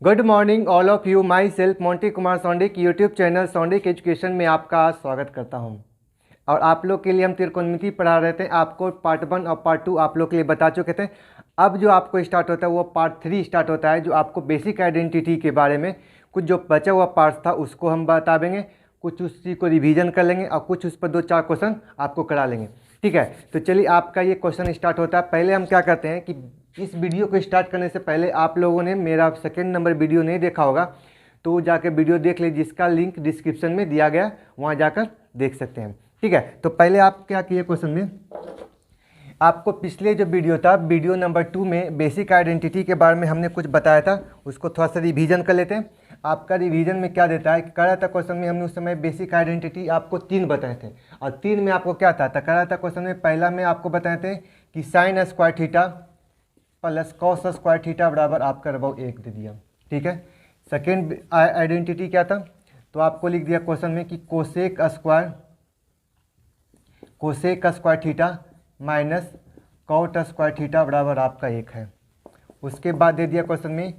Good morning all of you. Myself Monty Kumar Saundik YouTube channel Saundik education में आपका स्वागत करता हूं। और आप लोग के लिए हम त्रिकोणमिति पढ़ा रहे थे। आपको पार्ट 1 और पार्ट 2 आप लोग के लिए बता चुके थे। अब जो आपको स्टार्ट होता है वो पार्ट 3 स्टार्ट होता है, जो आपको बेसिक आइडेंटिटी के बारे में कुछ जो बचा हुआ पार्ट था उसको हम बता देंगे, कुछ उसी को रिवीजन कर लेंगे और कुछ उस पर 2-4 क्वेश्चन आपको करा लेंगे। ठीक है, तो चलिए आपका ये क्वेश्चन स्टार्ट होता है। पहले हम क्या करते हैं कि इस वीडियो को स्टार्ट करने से पहले आप लोगों ने मेरा सेकंड नंबर वीडियो नहीं देखा होगा तो जाकर वीडियो देख लीजिए, जिसका लिंक डिस्क्रिप्शन में दिया गया, वहाँ जाकर देख सकते हैं। ठीक है, तो पहले आप क्या किए, क्वेश्चन में आपको पिछले जो वीडियो था वीडियो नंबर 2 में बेसिक आइडेंटिटी के बारे में हमने कुछ बताया था, उसको थोड़ा सा रिवीजन कर लेते हैं। आपका रिवीजन में क्या देता है कि कह रहा था क्वेश्चन में हमने उस समय बेसिक आइडेंटिटी आपको 3 बताए थे और 3 में आपको क्या था, कह रहा था क्वेश्चन में पहला में आपको बताए थे कि sine square theta plus cos square theta बराबर आपका रबाव 1 दे दिया। ठीक है, सेकेंड आइडेंटिटी क्या था, तो आपको लिख दिया क्वेश्चन में कि cosec square theta minus cot square theta बराबर आपका 1 है। उसके बाद दे दिया क्वेश्चन में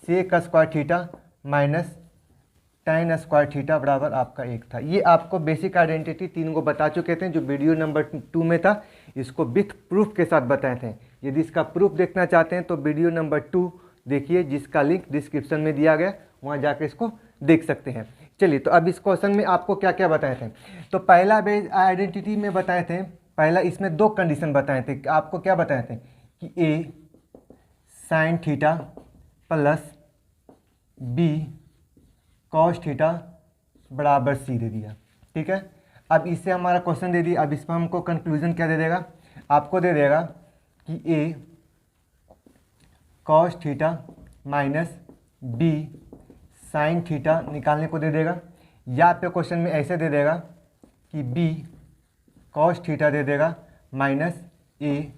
sec square theta minus tan square theta बराबर आपका 1 था। ये आपको बेसिक आइडेंटिटी 3 को बता चुके थे, जो वीडियो नंबर 2 में था। इसको विथ प्रूफ के साथ बताए थे। यदि इसका प्रूफ देखना चाहते हैं तो वीडियो नंबर 2 देखिए, जिसका लिंक डिस्क्रिप्शन में दिया गया, वहाँ जाकर इसको देख सकते हैं। चलिए, तो अब इस क्वेश्चन में आपको क्या क्या बताए थे। तो पहला बेस आइडेंटिटी में बताए थे, पहला इसमें 2 कंडीशन बताए थे। आपको क्या बताए थे कि A sine theta plus B cos theta बराबर सी दे दिया। ठीक है, अब इससे हमारा क्वेश्चन दे दिया। अब इस पर हमको कंक्लूजन क्या दे देगा, आपको दे देगा कि A cos theta minus B sine theta निकालने को दे देगा, या पे क्वेश्चन में ऐसे दे देगा कि बी कॉस थीटा दे देगा माइनस ए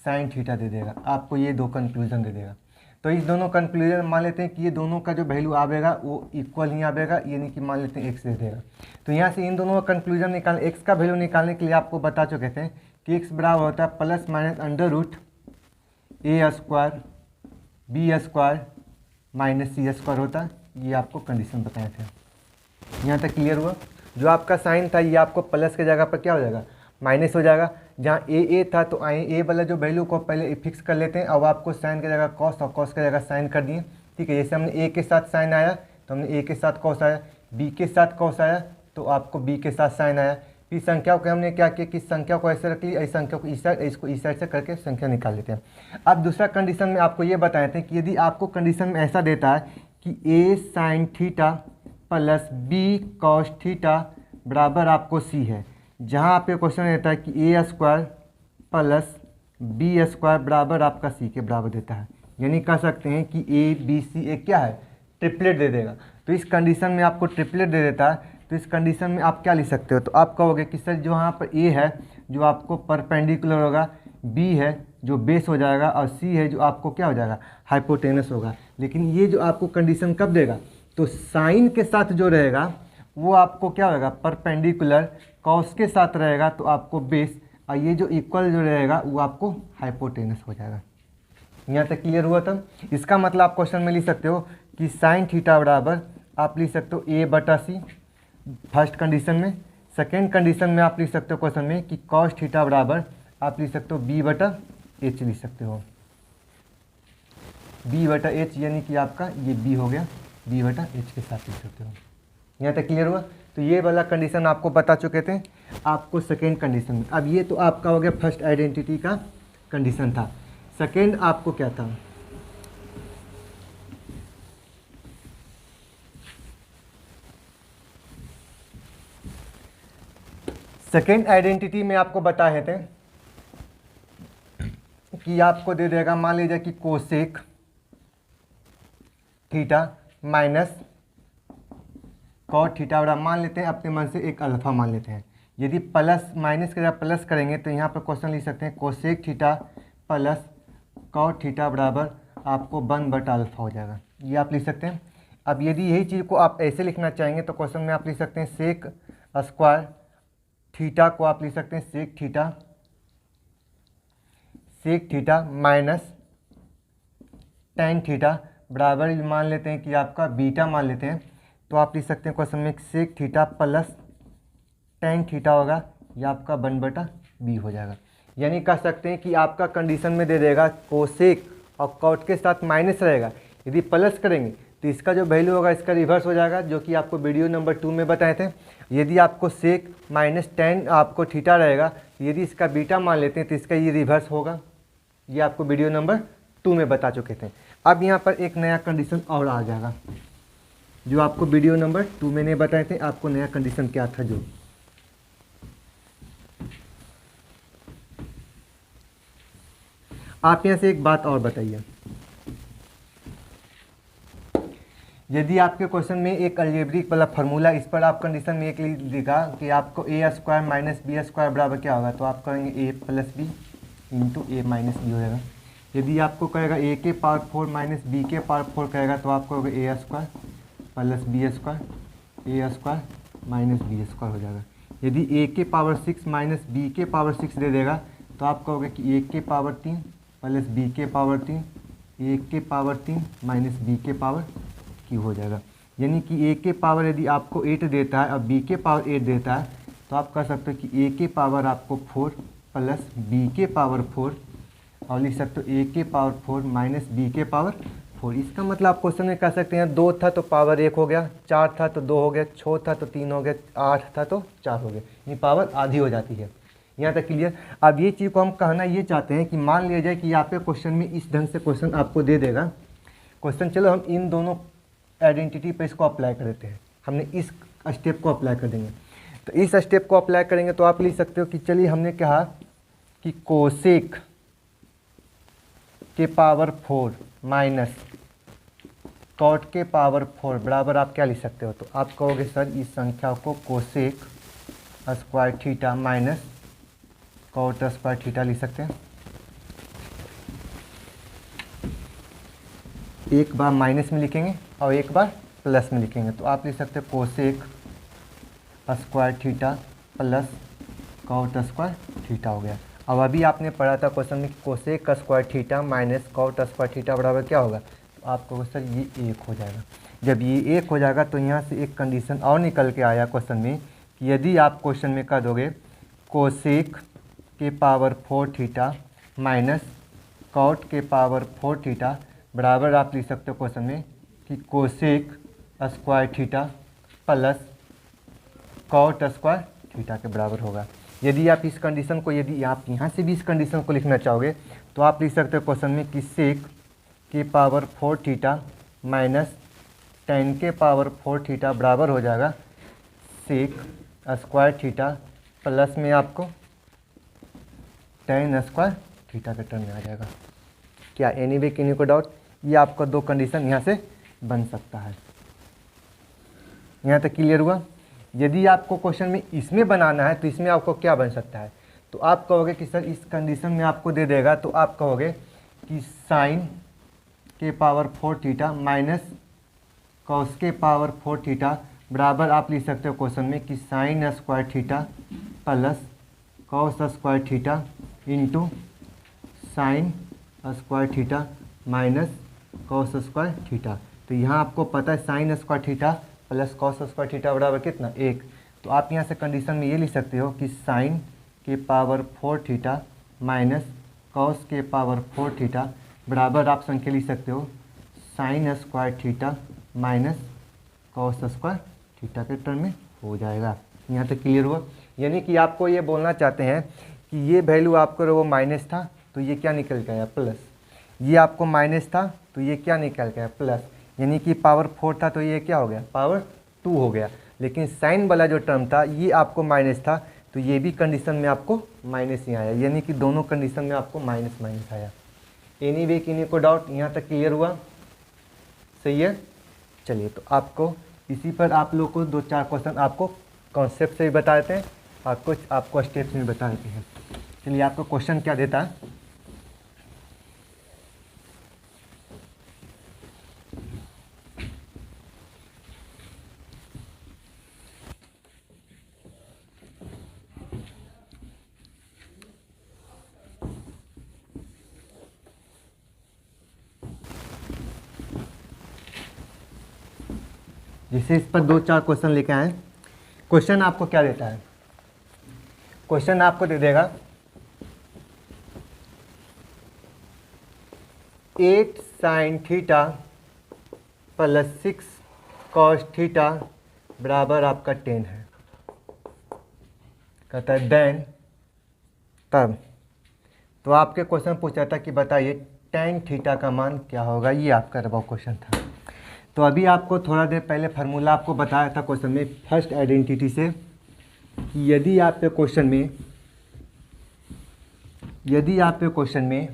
साइन थीटा दे देगा। आपको ये 2 कंक्लूजन दे देगा। तो इस दोनों कंक्लूजन मान लेते हैं कि ये दोनों का जो वैल्यू आवेगा वो इक्वल ही आवेगा, यानी कि मान लेते हैं एक्स दे देगा। तो यहाँ से इन दोनों का कंक्लूजन निकाल, एक्स का वैल्यू निकालने के लिए आपको बता चुके थे कि एक्स बराबर होता है प्लस माइनस अंडर रूट ए स्क्वायर बी स्क्वायर माइनस सी स्क्वायर होता है। ये आपको कंडीशन बताए थे। यहाँ तक क्लियर हुआ। जो आपका साइन था ये आपको प्लस के जगह पर क्या हो जाएगा, माइनस हो जाएगा। जहाँ ए था तो ए वाला जो वैल्यू को पहले फिक्स कर लेते हैं। अब आपको साइन की जगह कॉस और कॉस की जगह साइन कर दिए। ठीक है, जैसे हमने ए के साथ साइन आया तो हमने ए के साथ कॉस आया, बी के साथ कॉस आया तो आपको बी के साथ साइन आया। फिर संख्याओं को हमने क्या किया कि संख्या को ऐसे रख ली, इस संख्या को इस साइड, इसको इस साइड से करके संख्या निकाल लेते हैं। अब दूसरा कंडीशन में आपको ये बताए थे कि यदि आपको कंडीशन में ऐसा देता है कि A sine theta plus B cos theta बराबर आपको सी है, जहाँ आपके क्वेश्चन रहता है कि ए स्क्वायर प्लस बी स्क्वायर बराबर आपका सी के बराबर देता है, यानी कह सकते हैं कि ए बी सी एक क्या है, ट्रिपलेट दे देगा। तो इस कंडीशन में आपको ट्रिपलेट दे देता है। तो इस कंडीशन में आप क्या लिख सकते हो, तो आप कहोगे कि सर जो यहाँ पर ए है जो आपको परपेंडिकुलर होगा, बी है जो बेस हो जाएगा, और सी है जो आपको क्या हो जाएगा, हाइपोटेनस होगा। लेकिन ये जो आपको कंडीशन कब देगा, तो साइन के साथ जो रहेगा वो आपको क्या होगा, परपेंडिकुलर, कॉस के साथ रहेगा तो आपको बेस, और ये जो इक्वल जो रहेगा वो आपको हाइपोटेनस हो जाएगा। यहाँ तक क्लियर हुआ था। इसका मतलब आप क्वेश्चन में लिख सकते हो कि साइन थीटा बराबर आप लिख सकते हो ए बटा सी फर्स्ट कंडीशन में। सेकेंड कंडीशन में आप लिख सकते हो क्वेश्चन में कि कॉस थीटा बराबर आप लिख सकते हो बी बटा एच लिख सकते हो, बी बटा एच, यानी कि आपका ये बी हो गया, बी बटा एच के साथ लिख सकते हो। यहाँ तक क्लियर हुआ। तो ये वाला कंडीशन आपको बता चुके थे आपको सेकेंड कंडीशन में। अब ये तो आपका हो गया फर्स्ट आइडेंटिटी का कंडीशन था। सेकेंड आपको क्या था, सेकेंड आइडेंटिटी में आपको बताए थे कि आपको दे देगा, मान लीजिए कि cosec theta minus cot theta बराबर, मान लेते हैं अपने मन से एक अल्फा मान लेते हैं। यदि प्लस माइनस के जगह प्लस करेंगे तो यहाँ पर क्वेश्चन लिख सकते हैं cosec theta plus cot theta बराबर आपको 1 बटा अल्फा हो जाएगा, ये आप लिख सकते हैं। अब यदि यही चीज़ को आप ऐसे लिखना चाहेंगे तो क्वेश्चन में आप लिख सकते हैं सेक स्क्वायर थीटा को आप लिख सकते हैं sec theta minus tan theta बराबर मान लेते हैं कि आपका बीटा मान लेते हैं, तो आप लिख सकते हैं क्वेश्चन में sec theta plus tan theta होगा, यह आपका 1/b हो जाएगा। यानी कह सकते हैं कि आपका कंडीशन में दे देगा कोसेक और कॉट के साथ माइनस रहेगा, यदि प्लस करेंगे तो इसका जो वैल्यू होगा इसका रिवर्स हो जाएगा, जो कि आपको वीडियो नंबर 2 में बताए थे। यदि आपको सेक माइनस टेन आपको थीटा रहेगा, यदि इसका बीटा मान लेते हैं तो इसका ये रिवर्स होगा, ये आपको वीडियो नंबर 2 में बता चुके थे। अब यहाँ पर एक नया कंडीशन और आ जाएगा, जो आपको वीडियो नंबर 2 में नहीं बताए थे। आपको नया कंडीशन क्या था, जो आप यहाँ से एक बात और बताइए, यदि आपके क्वेश्चन में एक अलजेब्रिक वाला फार्मूला, इस पर आप कंडीशन में एक लिखा कि आपको ए स्क्वायर माइनस बी स्क्वायर बराबर क्या होगा, तो आप करेंगे ए plus B into A minus B हो जाएगा। यदि आपको कहेगा ए के पावर 4 माइनस बी के पावर 4 कहेगा, तो आप कहोगे ए स्क्वायर प्लस बी स्क्वायर ए स्क्वायर माइनस बी स्क्वायर हो जाएगा। यदि ए के पावर 6 माइनस बी के पावर 6 दे देगा, तो आप कहोगे कि ए के पावर 3 प्लस बी के पावर 3 ए के पावर 3 माइनस बी के पावर क्यू हो जाएगा। यानी कि ए के पावर यदि आपको 8 देता है और बी के पावर 8 देता है, तो आप कह सकते हो कि ए के पावर आपको 4 प्लस बी के पावर 4, और लिख सकते हो ए के पावर 4 माइनस बी के पावर 4। इसका मतलब आप क्वेश्चन में कह सकते हैं 2 था तो पावर 1 हो गया, 4 था तो 2 हो गया, 6 था तो 3 हो गया, 8 था तो 4 हो गया, ये पावर आधी हो जाती है। यहाँ तक क्लियर। अब ये चीज़ को हम कहना ये चाहते हैं कि मान लिया जाए कि आपके क्वेश्चन में इस ढंग से क्वेश्चन आपको दे देगा क्वेश्चन, चलो हम इन दोनों आइडेंटिटी पे इसको अप्लाई कर देते हैं, हमने इस स्टेप को अप्लाई कर देंगे। तो इस स्टेप को अप्लाई करेंगे तो आप लिख सकते हो कि चलिए हमने कहा कि कोसेक के पावर 4 माइनस कॉट के पावर 4 बराबर आप क्या लिख सकते हो, तो आप कहोगे सर इस संख्या को cosec square theta minus cot square theta लिख सकते हैं। एक बार माइनस में लिखेंगे और एक बार प्लस में लिखेंगे, तो आप लिख सकते हैं cosec square theta plus cot square theta हो गया। अब अभी आपने पढ़ा था क्वेश्चन में cosec square theta minus cot square theta बराबर क्या होगा, तो आपको सर ये 1 हो जाएगा। जब ये 1 हो जाएगा तो यहाँ से एक कंडीशन और निकल के आया क्वेश्चन में कि यदि आप क्वेश्चन में कह दोगे कोसेक के पावर 4 थीटा माइनस कॉट के पावर 4 थीटा बराबर आप लिख सकते हो क्वेश्चन में कि cosec square theta plus cot square theta के बराबर होगा। यदि आप इस कंडीशन को, यदि आप यहाँ से भी इस कंडीशन को लिखना चाहोगे, तो आप लिख सकते हो क्वेश्चन में कि सेक के पावर 4 थीटा माइनस टेन के पावर 4 थीटा बराबर हो जाएगा सेक स्क्वायर थीटा प्लस में आपको टेन स्क्वायर थीटा के टर्म में आ जाएगा। क्या एनी वे किन्हीं को डाउट, ये आपका 2 कंडीशन यहाँ से बन सकता है। यहाँ तक क्लियर हुआ। यदि आपको क्वेश्चन में इसमें बनाना है तो इसमें आपको क्या बन सकता है, तो आप कहोगे कि सर इस कंडीशन में आपको दे देगा, तो आप कहोगे कि साइन के पावर 4 थीटा माइनस कॉस के पावर 4 थीटा बराबर आप लिख सकते हो क्वेश्चन में कि sine square theta plus cos square theta into sine square theta minus cos square theta. तो यहाँ आपको पता है sine square theta plus cos square theta बराबर कितना 1, तो आप यहाँ से कंडीशन में ये लिख सकते हो कि साइन के पावर 4 थीटा माइनस कॉस के पावर 4 थीटा बराबर आप संख्या लिख सकते हो sine square theta minus cos square theta के टर्म में हो जाएगा। यहाँ तक क्लियर हुआ। यानी कि आपको ये बोलना चाहते हैं कि ये वैल्यू आपको वो माइनस था तो ये क्या निकल के आया प्लस, ये आपको माइनस था तो ये क्या निकल के आया प्लस, यानी कि पावर 4 था तो ये क्या हो गया पावर 2 हो गया। लेकिन साइन वाला जो टर्म था ये आपको माइनस था तो ये भी कंडीशन में आपको माइनस ही आया, यानी कि दोनों कंडीशन में आपको माइनस माइनस आया। एनी वे किन्हीं को डाउट, यहाँ तक क्लियर हुआ, सही है। चलिए तो आपको इसी पर आप लोग को 2-4 क्वेश्चन आपको कॉन्सेप्ट से भी बता देते हैं और कुछ आपको स्टेप्स में बता देते हैं। चलिए आपको क्वेश्चन क्या देता है, जैसे इस पर 2-4 क्वेश्चन लेके आए। क्वेश्चन आपको क्या देता है, क्वेश्चन आपको दे देगा 8 sin theta plus 6 cos theta बराबर आपका 10 है। कहता है देन तब, तो आपके क्वेश्चन पूछा था कि बताइए tan थीटा का मान क्या होगा, ये आपका वो क्वेश्चन था। तो अभी आपको थोड़ा देर पहले फार्मूला आपको बताया था क्वेश्चन में फर्स्ट आइडेंटिटी से कि यदि आपके क्वेश्चन में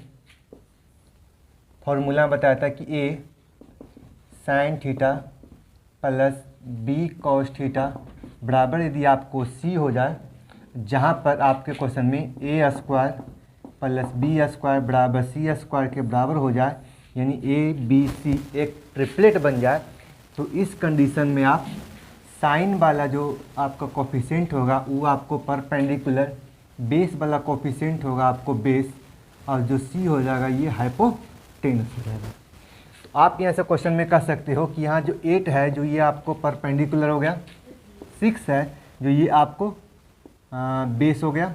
फार्मूला बताया था कि a sin theta plus b cos theta बराबर यदि आपको c हो जाए, जहाँ पर आपके क्वेश्चन में a square plus B square बराबर सी स्क्वायर के बराबर हो जाए, यानी ए बी सी एक ट्रिपलेट बन जाए, तो इस कंडीशन में आप साइन वाला जो आपका कोफिशिएंट होगा वो आपको परपेंडिकुलर, बेस वाला कोफिशिएंट होगा आपको बेस, और जो सी हो जाएगा ये हाइपोटेनस हो जाएगा। तो आप यहाँ से क्वेश्चन में कह सकते हो कि यहाँ जो 8 है जो ये आपको परपेंडिकुलर हो गया, 6 है जो ये आपको बेस हो गया,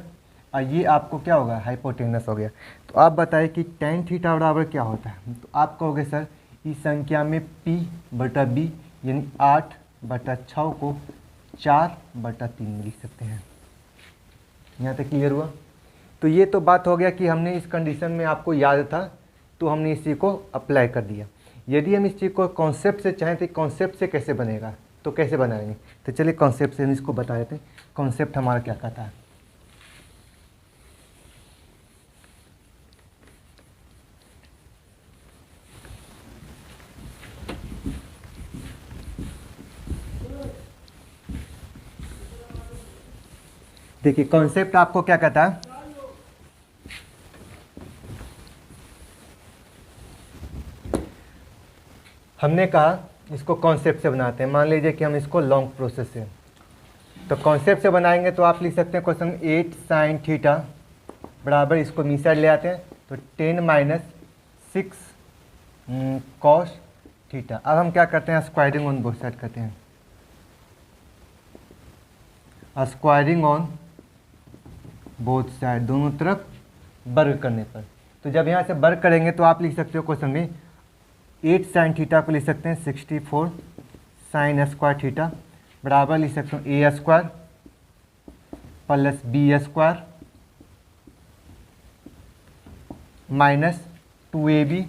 और ये आपको क्या होगा, हाइपोटेनस हो गया। तो आप बताइए कि tan थीटा बराबर क्या होता है। तो आप कहोगे सर इस संख्या में p/b यानी 8/6 को 4/3 में लिख सकते हैं। यहाँ तक क्लियर हुआ। तो ये तो बात हो गया कि हमने इस कंडीशन में आपको याद था तो हमने इसी को अप्लाई कर दिया। यदि हम इस चीज़ को कॉन्सेप्ट से चाहें तो कॉन्सेप्ट से कैसे बनेगा, तो कैसे बनाएंगे, तो चलिए कॉन्सेप्ट से हम इसको बता देते हैं। कॉन्सेप्ट हमारा क्या कहता है, देखिए कॉन्सेप्ट आपको क्या कहता है, हमने कहा इसको कॉन्सेप्ट से बनाते हैं। मान लीजिए कि हम इसको लॉन्ग प्रोसेस से, तो कॉन्सेप्ट से बनाएंगे तो आप लिख सकते हैं क्वेश्चन 8 sin थीटा बराबर, इसको मी साइड ले आते हैं तो 10 - 6 cos थीटा। अब हम क्या करते हैं, स्क्वायरिंग ऑन बोथ साइड करते हैं, स्क्वायरिंग ऑन बोथ साइड, दोनों तरफ वर्ग करने पर। तो जब यहाँ से वर्ग करेंगे तो आप लिख सकते हो क्वेश्चन में 8 sin थीटा को लिख सकते हैं 64 sin स्क्वायर थीटा बराबर लिख सकते हो a square plus B square minus 2ab,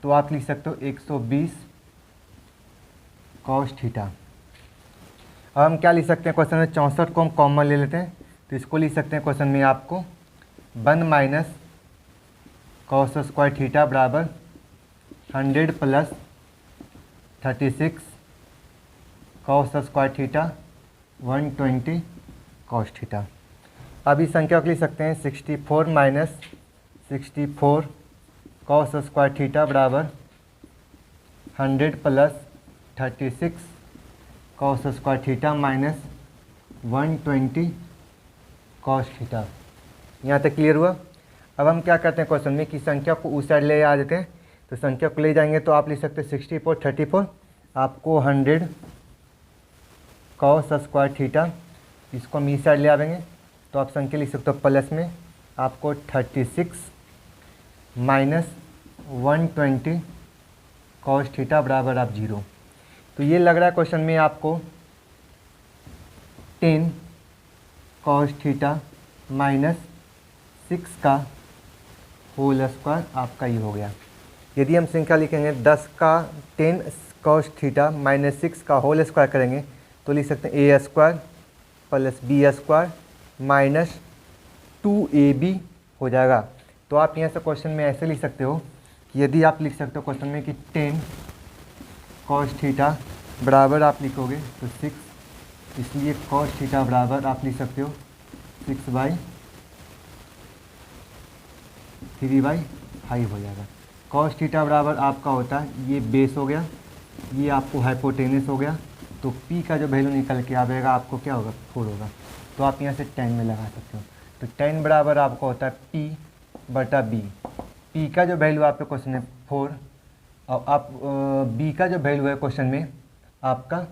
तो आप लिख सकते हो 120 cos थीटा। अब हम क्या लिख सकते हैं, क्वेश्चन में 64 को हम कॉमन ले लेते हैं, तो इसको लिख सकते हैं क्वेश्चन में आपको 1 - cos स्क्वायर थीटा बराबर 100 + 36 cos square theta 120 cos theta. अब इस संख्या को लिख सकते हैं 64 - 64 cos स्क्वायर थीटा बराबर 100 + 36 cos square theta minus 120 cos theta. यहाँ तक क्लियर हुआ। अब हम क्या करते हैं क्वेश्चन में कि संख्या को उस साइड ले आ जाते हैं, तो संख्या को ले जाएंगे तो आप लिख सकते हैं 64 34 आपको 100 cos स्क्वायर थीटा, इसको हम इस साइड ले आवेंगे तो आप संख्या लिख सकते हो प्लस में आपको 36 माइनस 120 cos थीटा बराबर आप 0। तो ये लग रहा है क्वेश्चन में आपको 10 cos थीटा माइनस 6 का होल स्क्वायर आपका ये हो गया। यदि हम संख्या लिखेंगे 10 का 10 cos थीटा माइनस 6 का होल स्क्वायर करेंगे तो लिख सकते हैं a square plus B square minus 2ab हो जाएगा। तो आप यहाँ से क्वेश्चन में ऐसे लिख सकते हो कि यदि आप लिख सकते हो क्वेश्चन में कि 10 cos थीटा बराबर आप लिखोगे तो 6, इसलिए cos थीटा बराबर आप लिख सकते हो 6/3/5 हो जाएगा। cos थीटा बराबर आपका होता है ये बेस हो गया, ये आपको हाइपोटेनस हो गया, तो p का जो वैल्यू निकल के आएगा आपको क्या होगा 4 होगा। तो आप यहाँ से 10 में लगा सकते हो। तो 10 बराबर आपको होता है p/b, p का जो वैल्यू आपके क्वेश्चन में 4 और आप b का जो वैल्यू है क्वेश्चन में आपका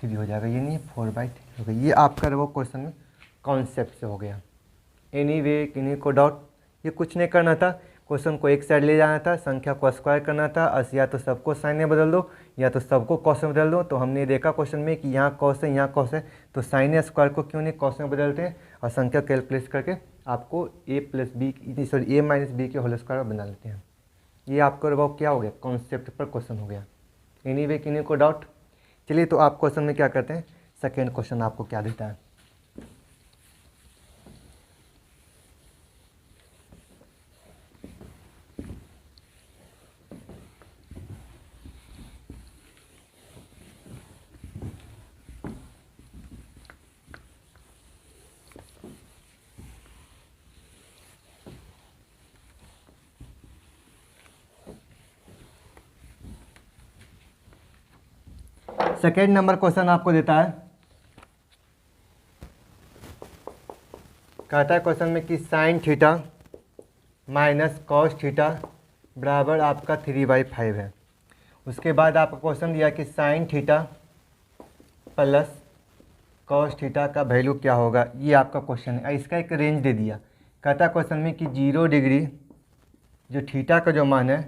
3 हो जाएगा, ये नहीं 4/3 हो गया। ये आपका वो क्वेश्चन में कॉन्सेप्ट से हो गया। एनीवे किन्हीं को डाउट? ये कुछ नहीं करना था, क्वेश्चन को एक साइड ले जाना था, संख्या को स्क्वायर करना था, या तो सबको साइन में बदल दो या तो सबको कॉस में बदल दो। तो हमने देखा क्वेश्चन में कि यहाँ कॉस है यहाँ कॉस है, तो साइन स्क्वायर को क्यों नहीं कॉस में बदलते हैं और संख्या कैलकुलेट करके आपको a माइनस बी के होल स्क्वायर बना लेते हैं। ये आपका वो क्या हो गया, कॉन्सेप्ट पर क्वेश्चन हो गया। एनीवे किन्हीं को डाउट? चलिए तो आप क्वेश्चन में क्या करते हैं, सेकेंड क्वेश्चन आपको क्या देता है। सेकेंड नंबर क्वेश्चन आपको देता है, कहता है क्वेश्चन में कि sine theta minus cos theta बराबर आपका 3/5 है। उसके बाद आपका क्वेश्चन दिया कि sign theta plus cos theta का वैल्यू क्या होगा, ये आपका क्वेश्चन है। इसका एक रेंज दे दिया, कहता है क्वेश्चन में कि 0 डिग्री जो थीटा का जो मान है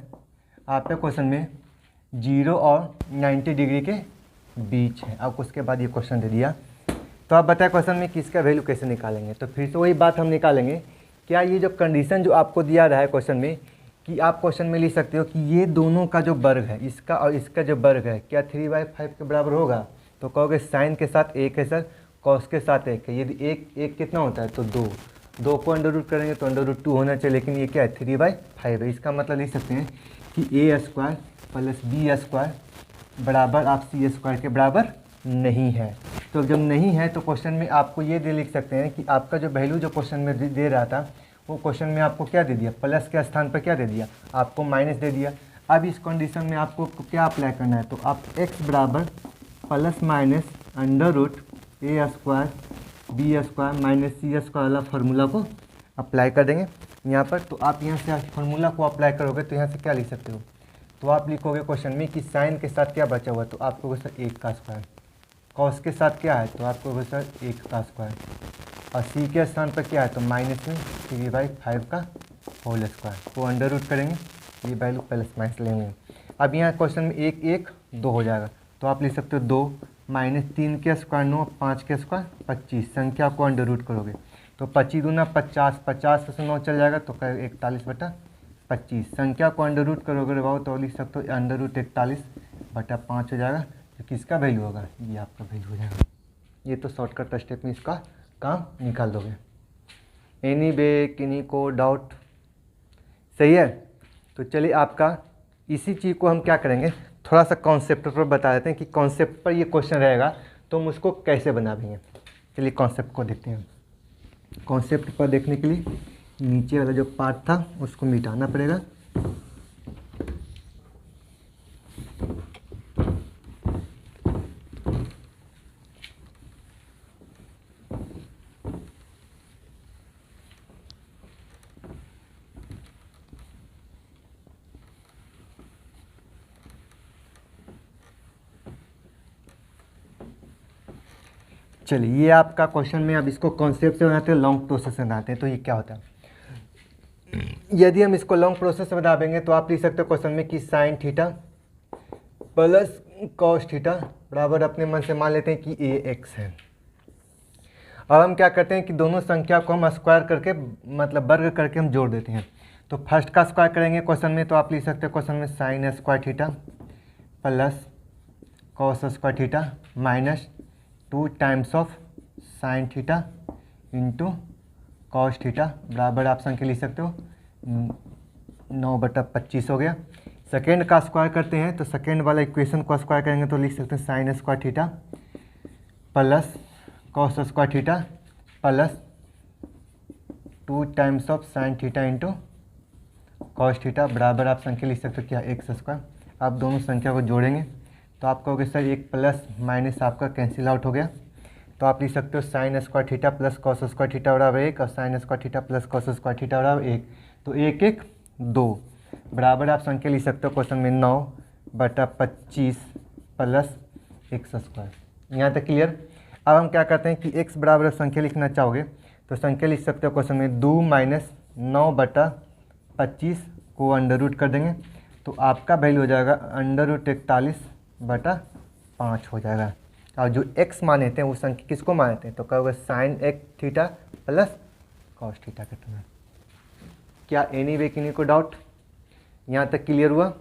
आपके क्वेश्चन में 0 और 90 डिग्री के बीच है। अब उसके बाद ये क्वेश्चन दे दिया, तो आप बताएं क्वेश्चन में किसका वैल्यू कैसे निकालेंगे। तो फिर से वही बात हम निकालेंगे, क्या ये जो कंडीशन जो आपको दिया रहा है क्वेश्चन में, कि आप क्वेश्चन में लिख सकते हो कि ये दोनों का जो वर्ग है, इसका और इसका जो वर्ग है, क्या 3/5 के बराबर होगा। तो कहोगे साइन के साथ 1 है सर, कॉस के साथ 1 है। यदि एक कितना होता है तो 2 को अंडर रूट करेंगे तो अंडर रूट 2 होना चाहिए, लेकिन ये क्या है 3/5 है। इसका मतलब लिख सकते हैं कि a² प्लस b² बराबर आप c² के बराबर नहीं है। तो जब नहीं है तो क्वेश्चन में आपको ये दे लिख सकते हैं कि आपका जो वैल्यू जो क्वेश्चन में दे रहा था वो क्वेश्चन में आपको क्या दे दिया, प्लस के स्थान पर क्या दे दिया, आपको माइनस दे दिया। अब इस कंडीशन में आपको क्या अप्लाई करना है, तो आप x बराबर plus minus under root a² b² minus c² वाला फार्मूला को अप्लाई कर देंगे यहाँ पर। तो आप यहाँ से फार्मूला को अप्लाई करोगे तो यहाँ से क्या लिख सकते हो, तो आप लिखोगे क्वेश्चन में कि साइन के साथ क्या बचा हुआ, तो आपको सर 1 का स्क्वायर, कॉस के साथ क्या है तो आपको सर 1 का स्क्वायर, और सी के स्थान पर क्या है तो माइनस में 3/5 का होल स्क्वायर को अंडर रूट करेंगे, ये वैल्यू प्लस माइनस लेंगे। अब यहाँ क्वेश्चन में 1 1 2 हो जाएगा, तो आप लिख सकते हो 2 माइनस 3 के स्क्वायर 9 5 के स्क्वायर 25, संख्या को अंडर रूट करोगे तो 25 दूना 50, 50 से 9 चल जाएगा तो 41/25, संख्या को अंडर रूट करोगे बाबू तो लिख सकते हो अंडर रूट 41/5 हो जाएगा। तो किसका वैल्यू होगा, ये आपका वैल्यू हो जाएगा। ये तो शॉर्टकट स्टेप में इसका काम निकाल दोगे। एनीवे किन्हीं को डाउट? सही है। तो चलिए आपका इसी चीज़ को हम क्या करेंगे, थोड़ा सा कॉन्सेप्ट पर बता देते हैं कि कॉन्सेप्ट पर ये क्वेश्चन रहेगा तो हम उसको कैसे बनाएंगे। चलिए कॉन्सेप्ट को देखते हैं। कॉन्सेप्ट पर देखने के लिए नीचे वाला जो पार्ट था उसको मिटाना पड़ेगा। चलिए ये आपका क्वेश्चन में, अब इसको कॉन्सेप्ट से बनाते हैं, लॉन्ग प्रोसेस से बनाते हैं। तो ये क्या होता है, यदि हम इसको लॉन्ग प्रोसेस से बना देंगे तो आप लिख सकते हो क्वेश्चन में कि sign theta plus cos theta बराबर अपने मन से मान लेते हैं कि ax है। अब हम क्या करते हैं कि दोनों संख्या को हम स्क्वायर करके मतलब वर्ग करके हम जोड़ देते हैं। तो फर्स्ट का स्क्वायर करेंगे क्वेश्चन में, तो आप लिख सकते हो क्वेश्चन में sine square theta plus cos square theta minus 2 times of sine theta into cos theta बराबर आप संख्या लिख सकते हो 9/25 हो गया। सेकेंड का स्क्वायर करते हैं तो सेकेंड वाला इक्वेशन को स्क्वायर करेंगे तो लिख सकते हैं sine square theta plus cos square theta plus 2 times of sine theta into cos theta बराबर आप संख्या लिख सकते हो क्या x²। आप दोनों संख्या को जोड़ेंगे तो आप कहोगे सर एक प्लस माइनस आपका कैंसिल आउट हो गया। तो आप लिख सकते हो sine square theta plus cos square theta बराबर 1 और sine square theta plus cos square theta बराबर 1। तो 1 1 2 बराबर आप संख्या लिख सकते हो क्वेश्चन में 9/25 प्लस x²। यहाँ तक क्लियर। अब हम क्या करते हैं कि x बराबर संख्या लिखना चाहोगे तो संख्या लिख सकते हो क्वेश्चन में 2 माइनस 9/25 को अंडर रूट कर देंगे तो आपका वैल्यू हो जाएगा √41/5 हो जाएगा। और जो x माने थे वो संख्या किसको माने थे तो कहोगे sine x theta plus cos theta के टर्म। क्या एनी वे किन्हीं को डाउट? यहाँ तक क्लियर हुआ?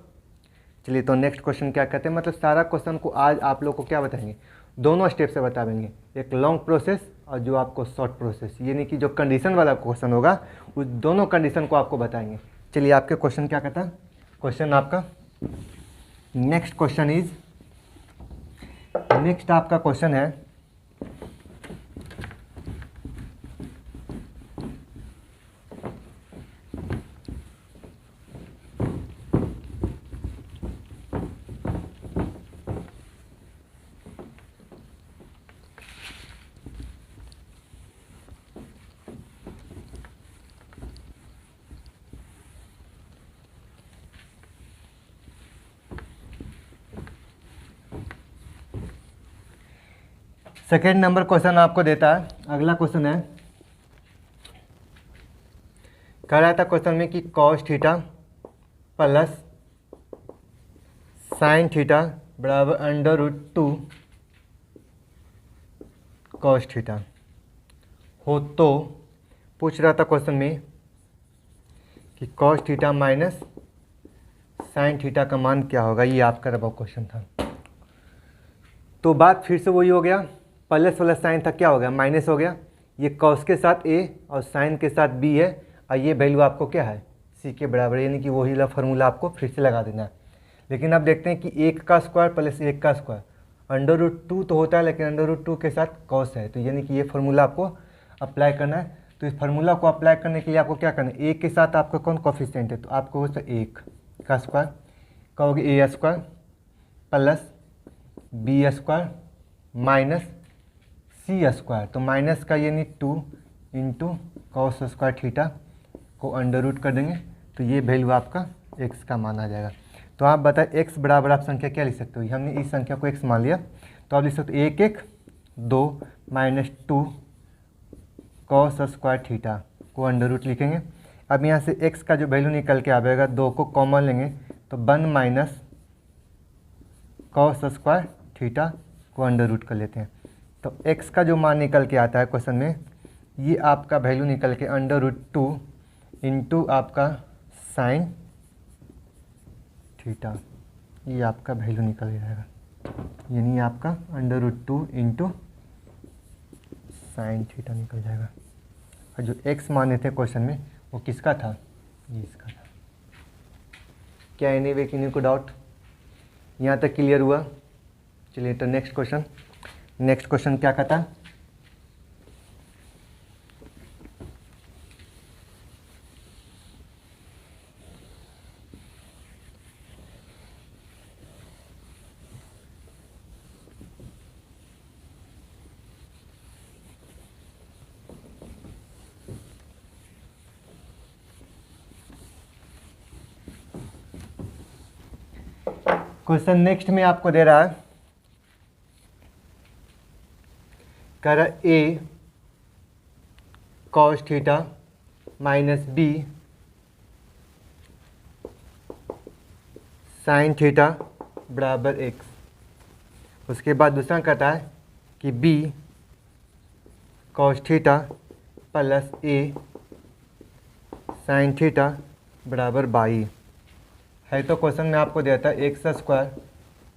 चलिए तो नेक्स्ट क्वेश्चन क्या कहते हैं, मतलब सारा क्वेश्चन को आज आप लोग को क्या बताएंगे, दोनों स्टेप से बता देंगे, एक लॉन्ग प्रोसेस और जो आपको शॉर्ट प्रोसेस, यानी कि जो कंडीशन वाला क्वेश्चन होगा उस दोनों कंडीशन को आपको बताएंगे। चलिए आपके क्वेश्चन क्या कहता है, क्वेश्चन आपका नेक्स्ट आपका क्वेश्चन है सेकेंड नंबर क्वेश्चन आपको देता है। अगला क्वेश्चन है, कह रहा था क्वेश्चन में कि cos theta plus sine theta बराबर √2 कॉस थीटा हो तो पूछ रहा था क्वेश्चन में कि cos theta minus sine theta का मान क्या होगा। ये आपका रबा क्वेश्चन था। तो बात फिर से वही हो गया, प्लस वाला साइन था क्या हो गया माइनस हो गया। ये कॉस के साथ a और साइन के साथ b है और ये वैल्यू आपको क्या है c के बराबर, यानी कि वही वाला फार्मूला आपको फिर से लगा देना है। लेकिन अब देखते हैं कि 1 का स्क्वायर प्लस 1 का स्क्वायर √2 तो होता है, लेकिन √2 के साथ कॉस है, तो यानी कि ये फार्मूला आपको अप्लाई करना है। तो इस फार्मूला को अप्लाई करने के लिए आपको क्या करना है, a के साथ आपका कौन कोफिशिएंट है, तो आपको हो 1 का स्क्वायर कहोगे a square plus b square minus c square, तो माइनस का यानी 2 इंटू कॉस स्क्वायर थीटा को अंडर रूट कर देंगे तो ये वैल्यू आपका x का मान आ जाएगा। तो आप बताएं x बराबर आप संख्या क्या लिख सकते हो, हमने इस संख्या को x मान लिया तो आप लिख सकते हो 1 1 2 माइनस 2 कॉस स्क्वायर थीटा को अंडर रूट लिखेंगे। अब यहाँ से x का जो वैल्यू निकल के आएगा 2 को कॉमन लेंगे तो 1 माइनस कॉस स्क्वायर थीटा को अंडर रूट कर लेते हैं। तो x का जो मान निकल के आता है क्वेश्चन में, ये आपका वैल्यू निकल के √2 इंटू आपका साइन थीटा, ये आपका वैल्यू निकल जाएगा, यानी आपका √2 इंटू साइन थीटा निकल जाएगा। और जो x माने थे क्वेश्चन में वो किसका था, ये इसका था। क्या एनी वे किन्हीं को डाउट? यहाँ तक क्लियर हुआ? चलिए तो नेक्स्ट क्वेश्चन क्या कहता है, क्वेश्चन नेक्स्ट में आपको दे रहा है, कह रहा a cos theta minus b sine theta बराबर x। उसके बाद दूसरा कहता है कि b cos theta plus a sine theta बराबर 22 है। तो क्वेश्चन में आपको देता है x square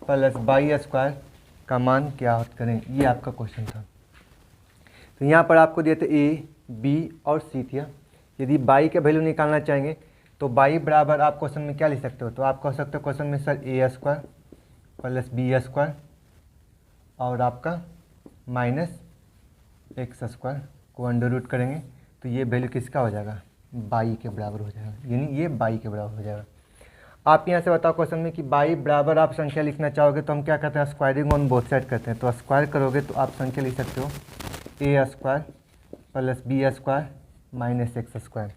plus Y square का मान क्या करें, ये आपका क्वेश्चन था। तो यहाँ पर आपको दिए थे a, b और c था। यदि बाई का वैल्यू निकालना चाहेंगे तो बाई बराबर आप क्वेश्चन में क्या लिख सकते हो, तो आप कह सकते हो क्वेश्चन में sir a square plus b square और आपका माइनस x स्क्वायर को अंडर रूट करेंगे तो ये वैल्यू किसका हो जाएगा, बाई के बराबर हो जाएगा, यानी ये बाई के बराबर हो जाएगा। आप यहाँ से बताओ क्वेश्चन में कि बाई बराबर आप संख्या लिखना चाहोगे तो हम क्या करते हैं, स्क्वायरिंग ऑन बोथ साइड करते हैं। तो स्क्वायर करोगे तो आप संख्या लिख सकते हो a square plus b square minus x square.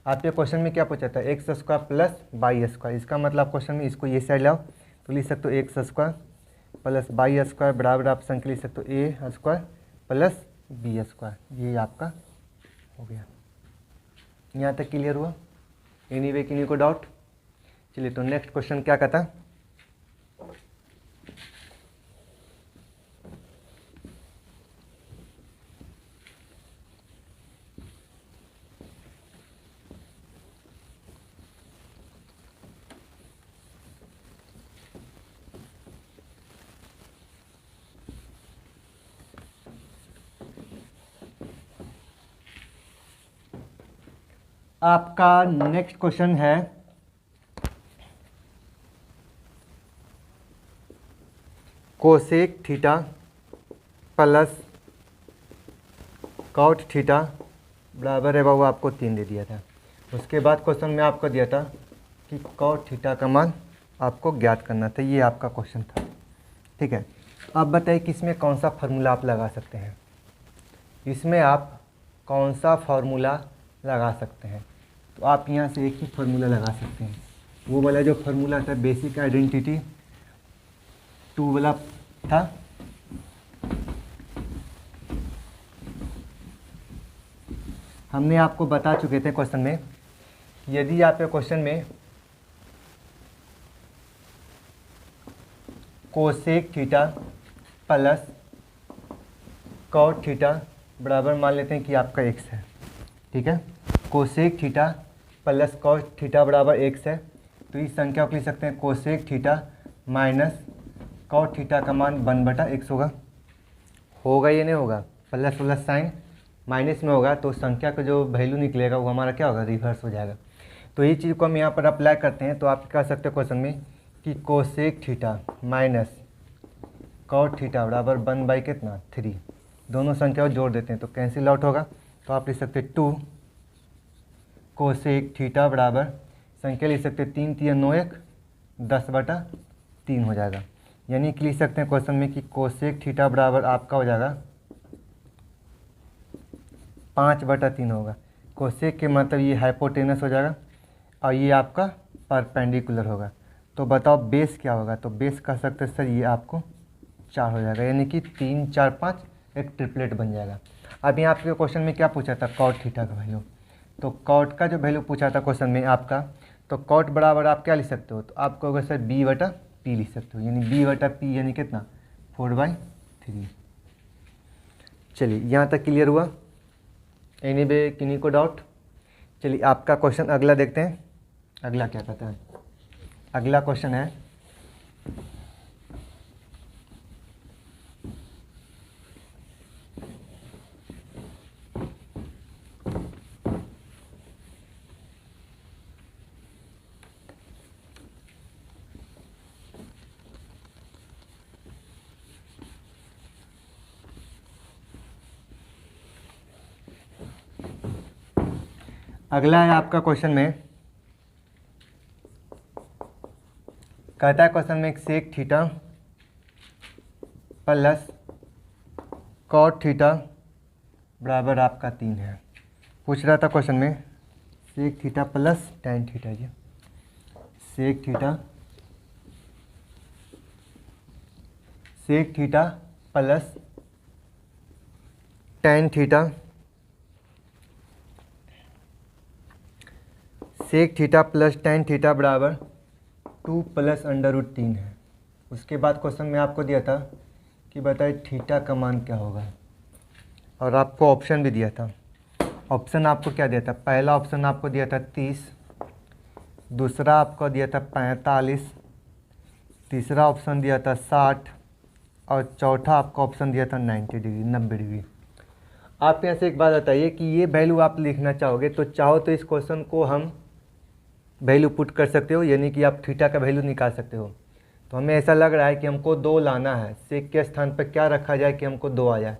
आपके क्वेश्चन में क्या पूछा था, x square plus Y square, इसका मतलब क्वेश्चन में इसको ये साइड लाओ तो लिख सकते हो x square plus by square बराबर आप संख्या लिख सकते हो ए स्क्वायर प्लस बी स्क्वायर। ये आपका हो गया। यहाँ तक क्लियर हुआ? एनीवे किन्हीं को डाउट? चलिए तो नेक्स्ट क्वेश्चन क्या कहता है? आपका नेक्स्ट क्वेश्चन है cosec theta plus cot theta बराबर है बाबू आपको 3 दे दिया था। उसके बाद क्वेश्चन में आपको दिया था कि कॉट थीटा का मान आपको ज्ञात करना था। ये आपका क्वेश्चन था, ठीक है। अब बताइए कि इसमें कौन सा फार्मूला आप लगा सकते हैं। इसमें आप कौन सा फार्मूला लगा सकते हैं? तो आप यहाँ से एक ही फार्मूला लगा सकते हैं। वो वाला जो फार्मूला था बेसिक आइडेंटिटी 2 वाला था। हमने आपको बता चुके थे क्वेश्चन में, यदि आप क्वेश्चन में cosec theta plus cot theta बराबर मान लेते हैं कि आपका x है, ठीक है। Cosec theta plus cot theta बराबर x है, तो इस संख्या को लिख सकते हैं cosec theta minus cot theta का मान 1/x होगा या नहीं होगा? प्लस प्लस साइन माइनस में होगा तो संख्या का जो वैल्यू निकलेगा वो हमारा क्या होगा? रिवर्स हो जाएगा। तो ये चीज़ को हम यहाँ पर अप्लाई करते हैं। तो आप कह सकते हो क्वेश्चन में कि cosec theta minus cot theta बराबर 1/3। दोनों संख्या को जोड़ देते हैं तो कैंसिल आउट होगा। तो आप लिख सकते 2 कोसेक थीटा बराबर संख्या लिख सकते 3 3 9 1 10/3 हो जाएगा। यानी कि लिख सकते हैं क्वेश्चन में कि कोसेक थीटा बराबर आपका हो जाएगा 5/3 होगा। कोसेक के मतलब ये हाइपोटेनस हो जाएगा और ये आपका परपेंडिकुलर होगा। तो बताओ बेस क्या होगा? तो बेस कह सकते हैं सर ये आपको 4 हो जाएगा, यानी कि 3 4 5 एक ट्रिपलेट बन जाएगा। अभी आपके क्वेश्चन में क्या पूछा था? कॉट थीटा का वैल्यू। तो कॉट का जो वैल्यू पूछा था क्वेश्चन में आपका, तो कॉट बराबर आप क्या लिख सकते हो? तो आपको होगा सर b/p लिख सकते हो, यानी b/p यानी कितना? 4/3। चलिए यहाँ तक क्लियर हुआ? एनीवे किन्हीं को डाउट? चलिए आपका क्वेश्चन अगला देखते हैं। अगला क्या कहता है? अगला क्वेश्चन है अगला है आपका क्वेश्चन में कहता है क्वेश्चन में sec theta plus cot theta बराबर आपका 3 है। पूछ रहा था क्वेश्चन में sec theta plus tan theta. जी sec theta plus tan theta, sec theta plus tan theta बराबर 2 + √3 है। उसके बाद क्वेश्चन में आपको दिया था कि बताइए थीटा का मान क्या होगा, और आपको ऑप्शन भी दिया था। ऑप्शन आपको क्या दिया था? पहला ऑप्शन आपको दिया था 30, दूसरा आपको दिया था 45, तीसरा ऑप्शन दिया था 60 और चौथा आपका ऑप्शन दिया था 90 डिग्री 90 डिग्री। आप यहाँ से एक बात बताइए कि ये वैल्यू आप लिखना चाहोगे तो चाहो तो इस क्वेश्चन को हम वैल्यू पुट कर सकते हो, यानी कि आप थीटा का वैल्यू निकाल सकते हो। तो हमें ऐसा लग रहा है कि हमको 2 लाना है, सेक के स्थान पर क्या रखा जाए कि हमको 2 आ जाए।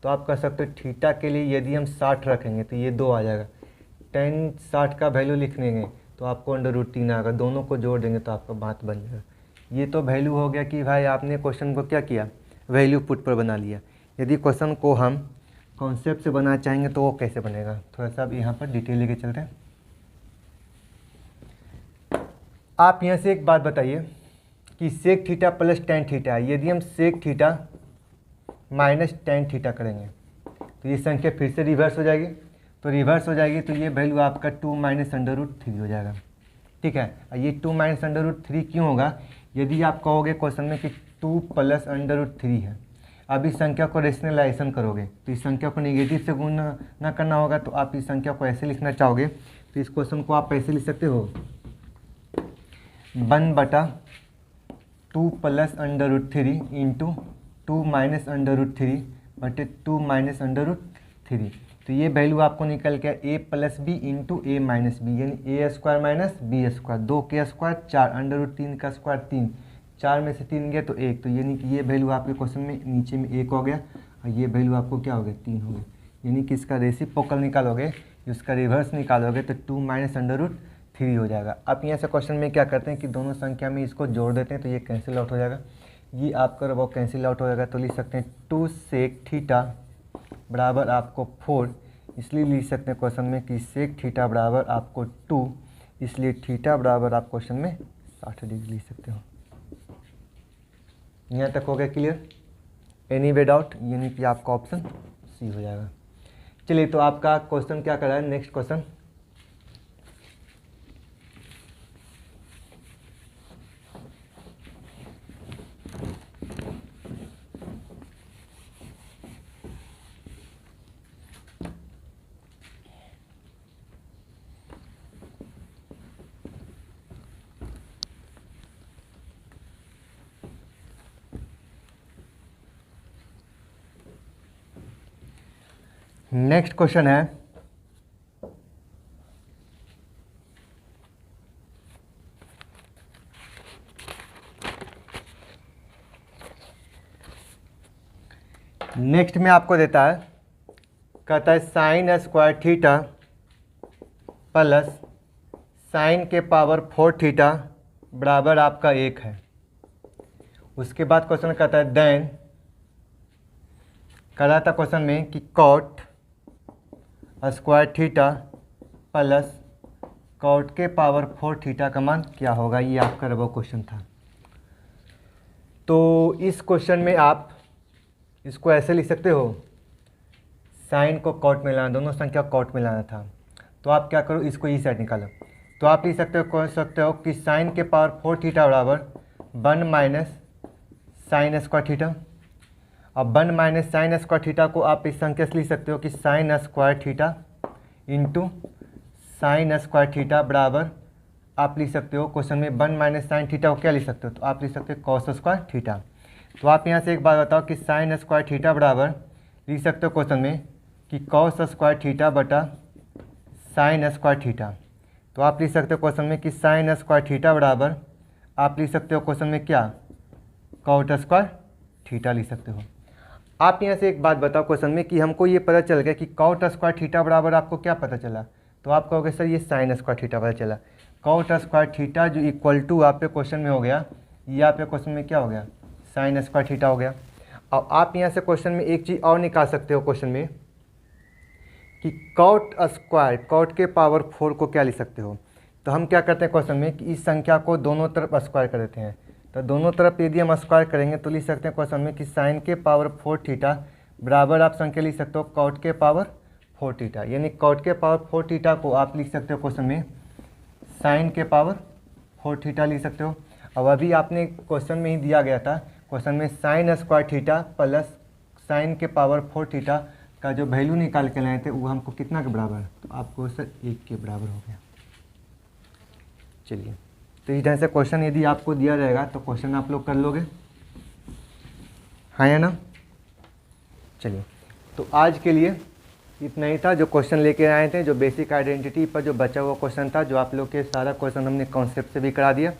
तो आप कह सकते हो थीटा के लिए यदि हम 60 रखेंगे तो ये 2 आ जाएगा। 10 60 का वैल्यू लिख देंगे तो आपको √3 आएगा, दोनों को जोड़ देंगे तो आपका बात बन जाएगा। ये तो वैल्यू हो गया कि भाई आपने क्वेश्चन को क्या किया? वैल्यू पुट पर बना लिया। यदि क्वेश्चन को हम कॉन्सेप्ट से बनाना चाहेंगे तो वो कैसे बनेगा, थोड़ा सा अब यहाँ पर डिटेल लेके चलते हैं। आप यहाँ से एक बात बताइए, कि sec theta plus tan theta है। यदि हम sec theta minus tan theta करेंगे तो ये संख्या फिर से रिवर्स हो जाएगी। तो रिवर्स हो जाएगी तो ये वैल्यू आपका 2 माइनस अंडर रूट 3 हो जाएगा। ठीक है, ये 2 माइनस अंडर रूट 3 क्यों होगा? यदि आप कहोगे क्वेश्चन में कि 2 प्लस अंडर रूट 3 है, अब इस संख्या को रेशनलाइजेशन करोगे तो इस संख्या को नेगेटिव से गुणा ना करना होगा, तो आप इस संख्या को ऐसे लिखना चाहोगे तो इस क्वेश्चन को आप ऐसे लिख सकते हो 1/2 plus under root 3 into 2 minus under root 3 बटे 2 माइनस अंडर रूट 3। तो ये वैल्यू आपको निकल गया a plus B into A minus B, यानी a square minus B square, 2 के स्क्वायर 4 अंडर रूट 3 का स्क्वायर 3, 4 में से 3 गया तो 1, तो यानी कि ये वैल्यू आपके क्वेश्चन में नीचे में 1 हो गया और ये वैल्यू आपको क्या हो गया 3 हो गया। यानी कि इसका रेसिप्रोकल निकालोगे, उसका रिवर्स निकालोगे तो 2 माइनस अंडर रूट 3 हो जाएगा। अब यहाँ से क्वेश्चन में क्या करते हैं कि दोनों संख्या में इसको जोड़ देते हैं तो ये कैंसिल आउट हो जाएगा, ये आपका वो कैंसिल आउट हो जाएगा। तो लिख सकते हैं 2 सेक थीटा बराबर आपको 4, इसलिए लिख सकते हैं क्वेश्चन में कि सेक थीटा बराबर आपको 2, इसलिए थीटा बराबर आप क्वेश्चन में 60 डिग्री लिख सकते हो। यहाँ तक हो गया क्लियर? Any way doubt? यानी कि आपका ऑप्शन सी हो जाएगा। चलिए, तो आपका क्वेश्चन क्या कर रहा है, नेक्स्ट क्वेश्चन। नेक्स्ट क्वेश्चन है नेक्स्ट में आपको देता है, कहता है sine square theta plus sign के पावर 4 थीटा बराबर आपका 1 है। उसके बाद क्वेश्चन कहता है देन, कह रहा था क्वेश्चन में कि cot square theta plus cot के पावर 4 थीटा का मान क्या होगा, ये आपका वो क्वेश्चन था। तो इस क्वेश्चन में आप इसको ऐसे लिख सकते हो, साइन को कॉट में लाना, दोनों संख्या कॉट में लाना था, तो आप क्या करो, इसको ई साइड निकालो। तो आप लिख सकते हो कि साइन के पावर 4 थीटा बराबर 1 माइनस साइन स्क्वायर थीटा। अब 1 माइनस साइन स्क्वायर थीटा को आप इस संख्या से लिख सकते हो कि sine square theta into sine square theta बराबर आप लिख सकते हो क्वेश्चन में 1 माइनस साइन थीटा को क्या लिख सकते हो, तो आप लिख सकते हो कॉस स्क्वायर थीटा। तो आप यहाँ से एक बात बताओ कि साइन स्क्वायर थीटा बराबर लिख सकते हो क्वेश्चन में कि कॉस स्क्वायर थीटा बटा साइन स्क्वायर थीटा। तो आप लिख सकते हो क्वेश्चन में कि साइन स्क्वायर थीटा बराबर आप लिख सकते हो क्वेश्चन में क्या, कॉट स्क्वायर थीटा लिख सकते हो। आप यहाँ से एक बात बताओ क्वेश्चन में कि हमको ये पता चल गया कि कॉट स्क्वायर थीटा बराबर आपको क्या पता चला, तो आप कहोगे सर ये साइन स्क्वायर थीटा पता चला। कॉट स्क्वायर थीटा जो इक्वल टू आप पे क्वेश्चन में हो गया, ये आप पे क्वेश्चन में क्या हो गया, साइन स्क्वायर थीटा हो गया। और आप यहाँ से क्वेश्चन में एक चीज़ और निकाल सकते हो क्वेश्चन में कि कॉट स्क्वायर, कॉट के पावर 4 को क्या लिख सकते हो। तो हम क्या करते हैं क्वेश्चन में कि इस संख्या को दोनों तरफ स्क्वायर कर देते हैं। तो दोनों तरफ यदि हम स्क्वायर करेंगे तो लिख सकते हैं क्वेश्चन में कि साइन के पावर 4 थीटा बराबर आप संख्या लिख सकते हो कॉट के पावर 4 थीटा, यानी कॉट के पावर 4 थीटा को आप लिख सकते हो क्वेश्चन में साइन के पावर 4 थीटा लिख सकते हो। अब अभी आपने क्वेश्चन में ही दिया गया था, क्वेश्चन में sine square theta plus sign के पावर 4 थीटा का जो वैल्यू निकाल के लाए थे वो हमको कितना के बराबर, तो आपको सर 1 के बराबर हो गया। चलिए, तो इस ढंग से क्वेश्चन यदि आपको दिया रहेगा तो क्वेश्चन आप लोग कर लोगे, हाँ या ना। चलिए, तो आज के लिए इतना ही था जो क्वेश्चन लेके आए थे, जो बेसिक आइडेंटिटी पर जो बचा हुआ क्वेश्चन था, जो आप लोग के सारा क्वेश्चन हमने कॉन्सेप्ट से भी करा दिया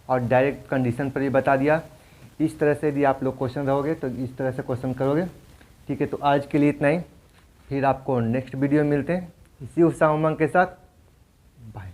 और डायरेक्ट कंडीशन पर भी बता दिया। इस तरह से यदि आप लोग क्वेश्चन रहोगे तो इस तरह से क्वेश्चन करोगे। ठीक है, तो आज के लिए इतना ही, फिर आपको नेक्स्ट वीडियो में मिलते हैं इसी उत्साह उमंग के साथ। बाय।